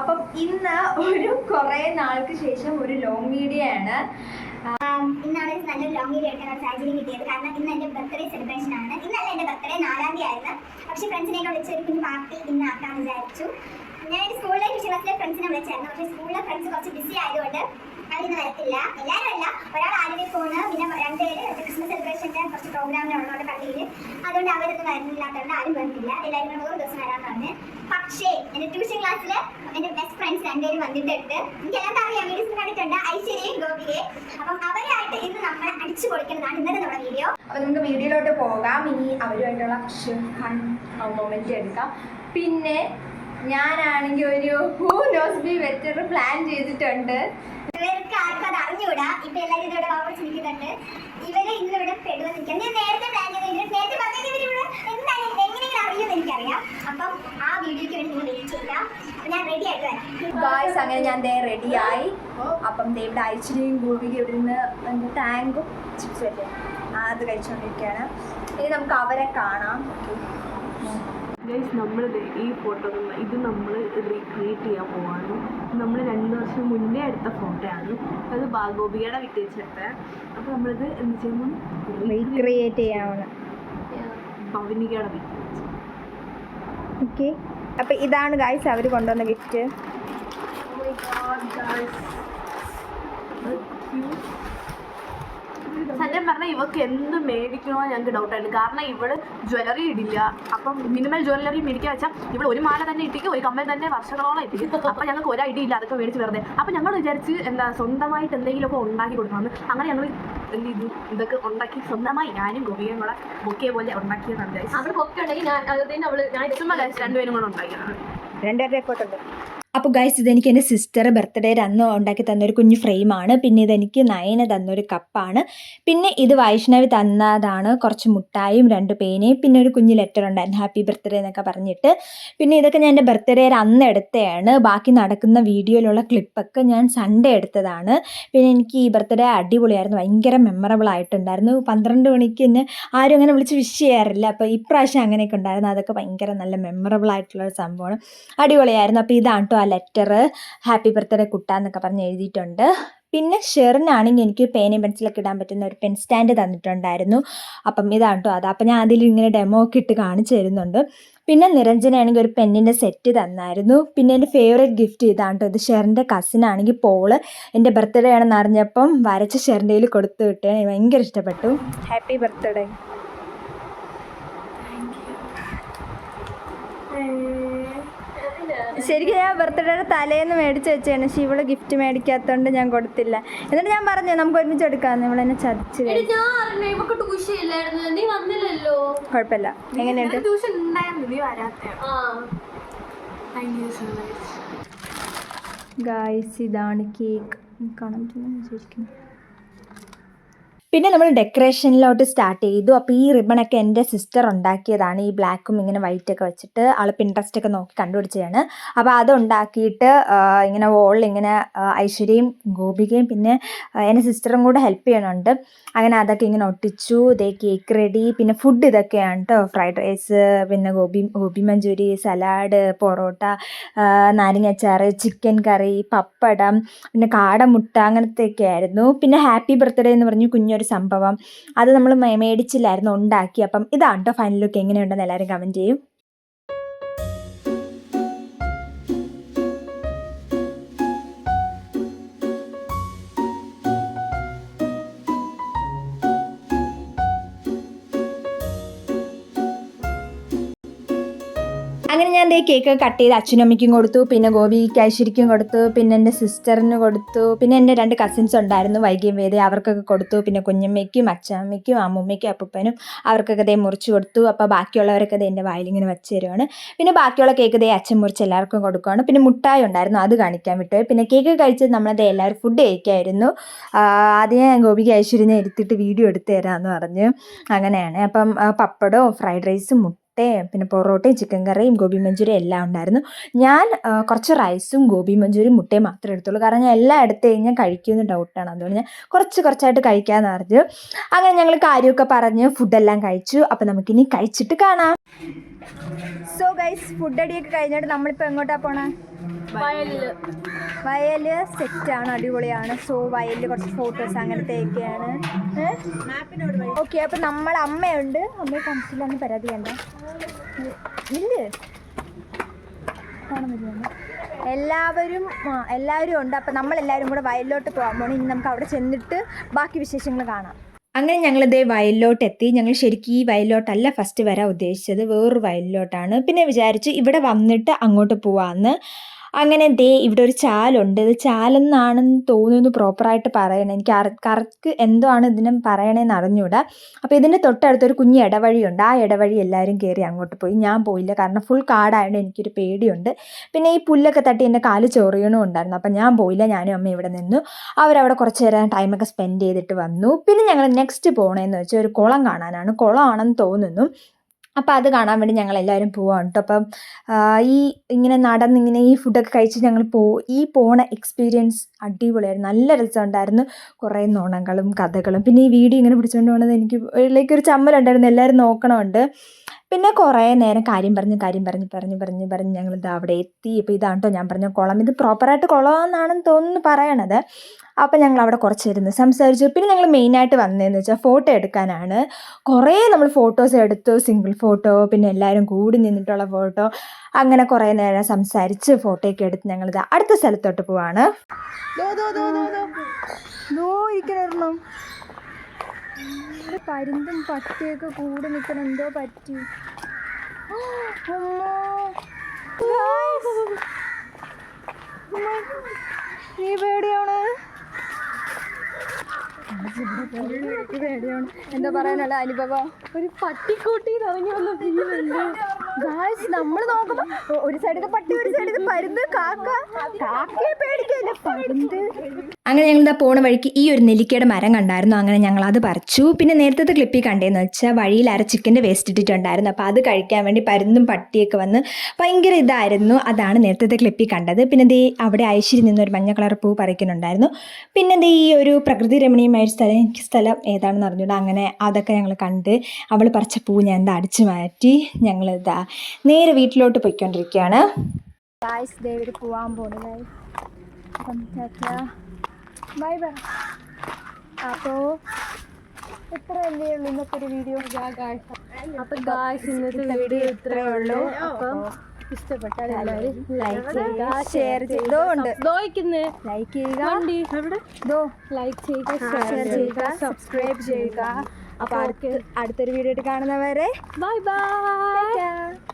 അപ്പം ഇന്ന് ഒരു കുറേ നാൾക്ക് ശേഷം ഒരു ലോങ് വീഡിയോ ആണ്. ഇന്നാണ് നല്ലൊരു ലോങ് വീഡിയോ എടുക്കാൻ ഒരു സാഹചര്യം കിട്ടിയത്. കാരണം ഇന്ന് എൻ്റെ ബർത്ത്ഡേ സെലിബ്രേഷൻ ആണ്. ഇന്നല്ല എൻ്റെ ബർത്ത്ഡേ 4-ാം തീയതി ആയിരുന്നു. പക്ഷേ ഫ്രണ്ട്സിനെയൊക്കെ വിളിച്ച് ഒരു കുഞ്ഞ് പാർട്ടി ഇന്ന് ആക്കാമെന്ന് വിചാരിച്ചു. ഞാൻ എൻ്റെ സ്കൂളിലെ വിഷയത്തിലെ ഫ്രണ്ട്സിനെ വിളിച്ചായിരുന്നു. പക്ഷേ സ്കൂളിലെ ഫ്രണ്ട്സ് കുറച്ച് ബിസി ആയതുകൊണ്ട് അവരിന്ന് വരത്തില്ല. എല്ലാവരും അല്ല, ഒരാൾ ആലുവയിൽ പോണ്, പിന്നെ 2 പേര് ക്രിസ്മസ് സെലിബ്രേഷൻ്റെ കുറച്ച് പ്രോഗ്രാമിനുള്ളതുകൊണ്ട് പള്ളിയിൽ. അതുകൊണ്ട് അവരൊന്നും വരുന്നില്ലാത്തതുകൊണ്ട് ആരും വന്നിട്ടില്ല. എല്ലാവരും കൂടെ 1 ദിവസം വരാമെന്ന് പറഞ്ഞ്. പക്ഷേ എൻ്റെ ട്യൂഷൻ ക്ലാസ്സിൽ എൻ്റെ ബെസ്റ്റ് ഫ്രണ്ട്സ് 2 പേര് വന്നിട്ടുണ്ട്. എനിക്കെല്ലാം അറിയാം, വീഡിയോസ് കണ്ടിട്ടുണ്ട്, ഐശ്വര്യയും ഗോപികയും. അപ്പം അവരായിട്ട് ഇന്ന് നമ്മൾ അടിച്ചു പൊളിക്കുന്നതാണ് ഇന്നത്തെ നമ്മുടെ വീഡിയോ. അപ്പം നമുക്ക് വീഡിയോയിലോട്ട് പോകാം. ഇനി അവരുമായിട്ടുള്ള കുറച്ച് ഫൺ മൊമെൻറ്റ് എടുക്കാം. പിന്നെ ഞാനാണെങ്കിൽ ഒരു who knows B better plan ചെയ്തിട്ടുണ്ട്. ഇവർക്ക് ആർക്കും അത് അറിഞ്ഞുകൂടാ. ഇപ്പൊ എല്ലാവരും ഇവിടെ വാങ്ങി ചിരിക്കുന്നുണ്ട്. ഇവര് ഇന്നിവിടെ പെടുവെന്ന് ഞാൻ നേരത്തെ പ്ലാൻ ചെയ്തിട്ടുണ്ട്. നേരത്തെ പറഞ്ഞാൽ ഇവരിവിടെ എന്തായാലും എങ്ങനെയെങ്കിലും അറിയുമെന്ന് എനിക്കറിയാം. അപ്പം ആ വീഡിയോയ്ക്ക് വേണ്ടി നിങ്ങൾ വെയിറ്റ് ചെയ്യാം. അപ്പം ഞാൻ റെഡി ആയിട്ട് വരാം ഗായ്സ്. അങ്ങനെ ഞാൻ റെഡിയായി. അപ്പം ഇവിടെ ഐശ്വര്യയും ഗോപിക ഇവിടെ നിന്ന് ടാങ്കും ചിപ്സും അല്ലേ അത് കഴിച്ചുകൊണ്ടിരിക്കുകയാണ്. ഇനി നമുക്ക് അവരെ കാണാം. ഗൈസ്, നമ്മൾ ഈ ഫോട്ടോ ഇത് നമ്മൾ റീക്രിയേറ്റ് ചെയ്യാൻ പോവാണ്. നമ്മൾ 2 വർഷം മുന്നേ എടുത്ത ഫോട്ടോയാണ്. അത് ഗോപികയുടെ വീട്ടിൽ വെച്ചെടുത്തത്. അപ്പോൾ നമ്മളിത് എന്ത് ചെയ്യുമ്പോൾ റീക്രിയേറ്റ് ചെയ്യാവുന്ന ഭവനികയുടെ വീട്ടിൽ വെച്ച്. ഓക്കെ, അപ്പം ഇതാണ് ഗായ്സ് അവർ കൊണ്ടുവന്ന ഗിഫ്റ്റ്. സത്യം പറഞ്ഞാൽ ഇവർക്ക് എന്ത് മേടിക്കണോ ഞങ്ങൾക്ക് ഡൗട്ടായിരുന്നു. കാരണം ഇവള് ജ്വല്ലറി ഇടില്ല. അപ്പം മിനിമൽ ജ്വല്ലറി മേടിക്കാൻ വെച്ചാൽ ഇവൾ ഒരു മാല തന്നെ ഇട്ടിക്കും, ഒരു കമ്മൽ തന്നെ വർഷങ്ങളോളം ഇട്ടിക്കും. അപ്പം ഞങ്ങൾക്ക് ഒരു ഐഡിയ ഇല്ല, അതൊക്കെ മേടിച്ച് വെറുതെ. അപ്പം ഞങ്ങൾ വിചാരിച്ച് സ്വന്തമായിട്ട് എന്തെങ്കിലുമൊക്കെ ഉണ്ടാക്കി കൊടുക്കണമെന്ന്. അങ്ങനെ ഞങ്ങൾ ഇതൊക്കെ ഉണ്ടാക്കി സ്വന്തമായി ഞാനും ഗോപികയും കൂടെ ബൊക്കെ പോലെ ഉണ്ടാക്കിയതാണ് ഗൈസ്. അവൾ ബൊക്കെ ഉണ്ടെങ്കിൽ ഞാൻ ചുമ്മാ ഗൈസ് 2 പേരും കൂടെ ഉണ്ടാക്കിയതാണ്. 2 പേരുടെ ഫോട്ടോ ഉണ്ട്. അപ്പോൾ ഗൈസ്, ഇതെനിക്ക് എൻ്റെ സിസ്റ്റർ ബർത്ത്ഡേയുടെ അന്ന് ഉണ്ടാക്കി തന്നൊരു കുഞ്ഞു ഫ്രെയിമാണ്. പിന്നെ ഇതെനിക്ക് നയന തന്നൊരു കപ്പാണ്. പിന്നെ ഇത് വൈഷ്ണവി തന്നതാണ് കുറച്ച് മുട്ടായും 2 പേനയും പിന്നെ ഒരു കുഞ്ഞു ലെറ്റർ ഉണ്ടായിരുന്നു, ഹാപ്പി ബർത്ത്ഡേ എന്നൊക്കെ പറഞ്ഞിട്ട്. പിന്നെ ഇതൊക്കെ ഞാൻ എൻ്റെ ബർത്ത്ഡേയുടെ അന്ന് എടുത്തതാണ്. ബാക്കി നടക്കുന്ന വീഡിയോയിലുള്ള ക്ലിപ്പൊക്കെ ഞാൻ സൺഡേ എടുത്തതാണ്. പിന്നെ എനിക്ക് ഈ ബർത്ത്ഡേ അടിപൊളിയായിരുന്നു, ഭയങ്കര മെമ്മറബിൾ ആയിട്ടുണ്ടായിരുന്നു. 12 മണിക്ക് തന്നെ ആരും അങ്ങനെ വിളിച്ച് വിഷ് ചെയ്യാറില്ല. അപ്പോൾ ഇപ്രാവശ്യം അങ്ങനെയൊക്കെ ഉണ്ടായിരുന്നു. അതൊക്കെ ഭയങ്കര നല്ല മെമ്മറബിൾ ആയിട്ടുള്ളൊരു സംഭവമാണ്, അടിപൊളിയായിരുന്നു. അപ്പോൾ ഇതാണ് കേട്ടോ ആ ലെറ്റർ, ഹാപ്പി ബർത്ത്ഡേ കുട്ടാന്നൊക്കെ പറഞ്ഞ് എഴുതിയിട്ടുണ്ട്. പിന്നെ ഷെറിനാണെങ്കിൽ എനിക്ക് പേനയും പെൻസിലൊക്കെ ഇടാൻ പറ്റുന്ന ഒരു പെൻ സ്റ്റാൻഡ് തന്നിട്ടുണ്ടായിരുന്നു. അപ്പം ഇതാണ് കേട്ടോ അത്. അപ്പം ഞാൻ അതിൽ ഇങ്ങനെ ഡെമോ ഒക്കെ ഇട്ട് കാണിച്ചു തരുന്നുണ്ട്. പിന്നെ നിരഞ്ജനാണെങ്കിൽ ഒരു പെന്നിൻ്റെ സെറ്റ് തന്നായിരുന്നു. പിന്നെ എൻ്റെ ഫേവറേറ്റ് ഗിഫ്റ്റ് ഇതാണ് കേട്ടോ. ഇത് ഷെറിൻ്റെ കസിനാണെങ്കിൽ പോള് എൻ്റെ ബർത്ത്ഡേ ആണെന്ന് അറിഞ്ഞപ്പം വരച്ച് ഷെറിൻ്റെ കയ്യിൽ കൊടുത്തു വിട്ടു. എനിക്ക് ഭയങ്കര ഇഷ്ടപ്പെട്ടു. Happy birthday. ശരിക്കും ഞാൻ ബർത്ത്ഡേയുടെ തലേന്ന് മേടിച്ച് വെച്ചാണ്. പക്ഷേ ഇവള് ഗിഫ്റ്റ് മേടിക്കാത്തതുകൊണ്ട് ഞാൻ കൊടുത്തില്ല. എന്നിട്ട് ഞാൻ പറഞ്ഞു നമുക്ക് ഒരുമിച്ച് എടുക്കാമെന്ന്. ഇവളെന്നെ ചതിച്ചു. കുഴപ്പമില്ല. എങ്ങനെയുണ്ട് ഗായ്സ്? ഇതാണ് കേക്ക്. കാണാൻ പറ്റുന്ന വിചാരിക്കുന്നു. പിന്നെ നമ്മൾ ഡെക്കറേഷനിലോട്ട് സ്റ്റാർട്ട് ചെയ്തു. അപ്പോൾ ഈ റിബണൊക്കെ എൻ്റെ സിസ്റ്റർ ഉണ്ടാക്കിയതാണ്. ഈ ബ്ലാക്കും ഇങ്ങനെ വൈറ്റൊക്കെ വെച്ചിട്ട് ആൾ പിൻട്രസ്റ്റൊക്കെ നോക്കി കണ്ടുപിടിച്ചതാണ്. അപ്പോൾ അതുണ്ടാക്കിയിട്ട് ഇങ്ങനെ വോളിൽ ഇങ്ങനെ ഐശ്വര്യയും ഗോപികയും പിന്നെ എൻ്റെ സിസ്റ്ററും കൂടെ ഹെൽപ്പ് ചെയ്യണുണ്ട്. അങ്ങനെ അതൊക്കെ ഇങ്ങനെ ഒട്ടിച്ചു. ഇതേ കേക്ക് റെഡി. പിന്നെ ഫുഡ് ഇതൊക്കെയാണ് കേട്ടോ, ഫ്രൈഡ് റൈസ്, പിന്നെ ഗോബി മഞ്ചൂരി, സലാഡ്, പൊറോട്ട, നാരങ്ങാച്ചാറ്, ചിക്കൻ കറി, പപ്പടം, പിന്നെ കാടമുട്ട, അങ്ങനത്തെയൊക്കെ ആയിരുന്നു. പിന്നെ ഹാപ്പി ബർത്ത്ഡേ എന്ന് പറഞ്ഞ് കുഞ്ഞൊരു സംഭവം, അത് നമ്മൾ മേടിച്ചില്ലായിരുന്നു, ഉണ്ടാക്കി. അപ്പം ഇതാണ് കേട്ടോ ഫൈനൽ ലുക്ക്. എങ്ങനെയുണ്ടെന്ന് എല്ലാവരും കമൻറ്റ് ചെയ്യും. അങ്ങനെ ഞാൻ ദേ കേക്ക് കട്ട് ചെയ്ത് അച്ഛനും അമ്മയ്ക്കും കൊടുത്തു. പിന്നെ ഗോപിക്ക് ഐശ്വര്യക്കും കൊടുത്തു. പിന്നെ എൻ്റെ സിസ്റ്ററിന് കൊടുത്തു. പിന്നെ എൻ്റെ 2 കസിൻസ് ഉണ്ടായിരുന്നു, വൈകിയും വേദ, അവർക്കൊക്കെ കൊടുത്തു. പിന്നെ കുഞ്ഞമ്മയ്ക്കും അച്ഛമ്മയ്ക്കും അമ്മൂമ്മയ്ക്കും അപ്പൂപ്പനും അവർക്കൊക്കെ ദേ മുറിച്ച് കൊടുത്തു. അപ്പോൾ ബാക്കിയുള്ളവരൊക്കെ ദേ എൻ്റെ വായിലിങ്ങനെ വെച്ച് തരുവാണ്. പിന്നെ ബാക്കിയുള്ള കേക്ക് ദേ അച്ഛൻ മുറിച്ച് എല്ലാവർക്കും കൊടുക്കുകയാണ്. പിന്നെ മുട്ടായി ഉണ്ടായിരുന്നു, അത് കാണിക്കാൻ വിട്ടു. പിന്നെ കേക്ക് കഴിച്ചത് നമ്മളത് എല്ലാവരും ഫുഡ് കഴിക്കായിരുന്നു. ആദ്യം ഞാൻ ഗോപിക്ക് ഐശ്വര്യനെ എടുത്തിട്ട് വീഡിയോ എടുത്തു തരാമെന്ന് പറഞ്ഞു. അങ്ങനെയാണ്. അപ്പം പപ്പടവും ഫ്രൈഡ് റൈസും പിന്നെ പൊറോട്ടയും ചിക്കൻ കറിയും ഗോബി മഞ്ചൂരിയും എല്ലാം ഉണ്ടായിരുന്നു. ഞാൻ കുറച്ച് റൈസും ഗോബി മഞ്ചൂരിയും മുട്ടയും മാത്രമേ എടുത്തുള്ളൂ. കാരണം ഞാൻ എല്ലാം എടുത്തു കഴിഞ്ഞാൽ കഴിക്കുമെന്ന് ഡൗട്ടാണ്. അതുകൊണ്ട് ഞാൻ കുറച്ചായിട്ട് കഴിക്കാമെന്ന് പറഞ്ഞു. അങ്ങനെ ഞങ്ങൾ കാര്യമൊക്കെ പറഞ്ഞ് ഫുഡെല്ലാം കഴിച്ചു. അപ്പോൾ നമുക്കിനി കഴിച്ചിട്ട് കാണാം. സോ ഗൈസ് ഫുഡ് അടിയൊക്കെ കഴിഞ്ഞിട്ട് നമ്മളിപ്പോൾ എങ്ങോട്ടാ പോണേ? വയല് സെറ്റാണ്, അടിപൊളിയാണ്. സോ വയലിൽ കുറച്ച് ഫോട്ടോസ് അങ്ങനത്തെയൊക്കെയാണ്. ഓക്കെ, അപ്പം നമ്മളെ അമ്മയുണ്ട്. അമ്മയെ കാണിച്ചില്ലാന്ന് പരാതി വേണ്ട. ഇല്ലേ എല്ലാവരും ഉണ്ട്. അപ്പം നമ്മളെല്ലാവരും കൂടെ വയലിലോട്ട് പോകാൻ പോകണം. ഇനി നമുക്ക് അവിടെ ചെന്നിട്ട് ബാക്കി വിശേഷങ്ങൾ കാണാം. അങ്ങനെ ഞങ്ങളിതേ വയലിലോട്ട് എത്തി. ഞങ്ങൾ ശരിക്കും ഈ വയലിലോട്ടല്ല ഫസ്റ്റ് വരാൻ ഉദ്ദേശിച്ചത്, വേറൊരു വയലിലോട്ടാണ്. പിന്നെ വിചാരിച്ചു ഇവിടെ വന്നിട്ട് അങ്ങോട്ട് പോവാമെന്ന്. അങ്ങനെ ഇവിടെ ഒരു ചാലുണ്ട്. ഇത് ചാലെന്നാണെന്ന് തോന്നുന്നു പ്രോപ്പറായിട്ട് പറയണേ. എനിക്ക് കറക്റ്റ് എന്തോ ആണ് ഇതിനെ പറയണേന്ന് അറിഞ്ഞൂടാ. അപ്പോൾ ഇതിൻ്റെ തൊട്ടടുത്തൊരു കുഞ്ഞ് ഇടവഴിയുണ്ട്. ആ ഇടവഴി എല്ലാവരും കയറി അങ്ങോട്ട് പോയി. ഞാൻ പോയില്ല, കാരണം ഫുൾ കാടായതുകൊണ്ട് എനിക്കൊരു പേടിയുണ്ട്. പിന്നെ ഈ പുല്ലൊക്കെ തട്ടി എൻ്റെ കാല് ചൊറിയണും ഉണ്ടായിരുന്നു. അപ്പം ഞാൻ പോയില്ല. ഞാനും അമ്മ ഇവിടെ നിന്നു. അവരവിടെ കുറച്ച് നേരം ടൈമൊക്കെ സ്പെൻഡ് ചെയ്തിട്ട് വന്നു. പിന്നെ ഞങ്ങൾ നെക്സ്റ്റ് പോകണേന്ന് വെച്ചാൽ ഒരു കുളം കാണാനാണ്. കുളമാണെന്ന് തോന്നുന്നു. അപ്പോൾ അത് കാണാൻ വേണ്ടി ഞങ്ങളെല്ലാവരും പോവാണ് കേട്ടോ. അപ്പം ഇങ്ങനെ നടന്നിങ്ങനെ ഈ ഫുഡൊക്കെ കഴിച്ച് ഞങ്ങൾ ഈ പോണ എക്സ്പീരിയൻസ് അടിപൊളിയായിരുന്നു. നല്ല രസമുണ്ടായിരുന്നു. കുറേ നുണകളും കഥകളും. പിന്നെ ഈ വീഡിയോ ഇങ്ങനെ പിടിച്ചുകൊണ്ട് പോകണത് എനിക്ക് ഒരു ചമ്മലുണ്ടായിരുന്നു. എല്ലാവരും നോക്കണമുണ്ട്. പിന്നെ കുറേ നേരം കാര്യം പറഞ്ഞ് ഞങ്ങളിത് അവിടെ എത്തി. ഇപ്പോൾ ഇതാണ് കേട്ടോ ഞാൻ പറഞ്ഞ കുളം. ഇത് പ്രോപ്പറായിട്ട് കുളമെന്നാണെന്ന് തോന്നുന്നു പറയണത്. അപ്പം ഞങ്ങൾ അവിടെ കുറച്ചിരുന്ന് സംസാരിച്ചു. പിന്നെ ഞങ്ങൾ മെയിനായിട്ട് വന്നതെന്ന് വെച്ചാൽ ഫോട്ടോ എടുക്കാനാണ്. കുറേ നമ്മൾ ഫോട്ടോസ് എടുത്തു, സിംഗിൾ ഫോട്ടോ, പിന്നെ എല്ലാവരും കൂടി നിന്നിട്ടുള്ള ഫോട്ടോ. അങ്ങനെ കുറേ നേരം സംസാരിച്ച് ഫോട്ടോയൊക്കെ എടുത്ത് ഞങ്ങളിത് അടുത്ത സ്ഥലത്തോട്ട് പോവാണ്. ഇരിക്കണം പരുന്തും പട്ടിയൊക്കെ കൂടി നിൽക്കണം. എന്തോ പറ്റി? നീ പേടിയാണ്? എന്താ പറയാനുള്ള അനുഭവം? ഒരു പട്ടിക്കൂട്ടി ഇറങ്ങി വന്ന ഗായ്സ് നമ്മൾ നോക്കുമ്പോ ഒരു സൈഡിൽ പട്ടി, ഒരു സൈഡിൽ പരുന്ത്, കാക്കയെ പേടിക്കല്ലേ പരുന്ത്. അങ്ങനെ ഞങ്ങൾ ഇതാ പോണ വഴിക്ക് ഈ ഒരു നെല്ലിക്കയുടെ മരം കണ്ടായിരുന്നു. അങ്ങനെ ഞങ്ങൾ അത് പറിച്ചു. പിന്നെ നേരത്തെ ക്ലിപ്പിൽ കണ്ടതെന്ന് വെച്ചാൽ വഴിയിൽ ചിക്കൻ്റെ വേസ്റ്റ് ഇട്ടിട്ടുണ്ടായിരുന്നു. അപ്പോൾ അത് കഴിക്കാൻ വേണ്ടി പരുന്തും പട്ടിയൊക്കെ വന്ന് ഭയങ്കര ഇതായിരുന്നു. അതാണ് നേരത്തെ ക്ലിപ്പിൽ കണ്ടത്. പിന്നെ അവിടെ ഐശ്വര്യ നിന്നൊരു മഞ്ഞ കളർ പൂ പറിക്കുന്നുണ്ടായിരുന്നു. പിന്നെ ഈ ഒരു പ്രകൃതി രമണീയമായ സ്ഥലം ഏതാണെന്ന് അറിഞ്ഞൂടാ. അങ്ങനെ അതൊക്കെ ഞങ്ങൾ കണ്ട് അവൾ പറിച്ച പൂ ഞാൻ അടിച്ചു മാറ്റി ഞങ്ങൾ നേരെ വീട്ടിലോട്ട് പോയിക്കൊണ്ടിരിക്കുകയാണ്. പോവാൻ പോകുന്നത്. Bye bye. അപ്പോൾ ഇത്ര അല്ലേ ഉള്ളൂ ഇന്നത്തെ ഒരു വീഡിയോ. അപ്പൊ ഗായ്സ് ഇന്നത്തെ വീഡിയോ ഇത്രയേ ഉള്ളൂ. അപ്പം ഇഷ്ടപ്പെട്ടാൽ എല്ലാവരും ലൈക്ക് ചെയ്യുക, ഷെയർ ചെയ്തോണ്ട് ലൈക്ക് ചെയ്യുക, ലൈക്ക് ചെയ്യുക, ഷെയർ ചെയ്യുക, സബ്സ്ക്രൈബ് ചെയ്യുക. അപ്പോൾ അടുത്തൊരു വീഡിയോ ആയിട്ട് കാണുന്നവരെ ബൈ ബൈ.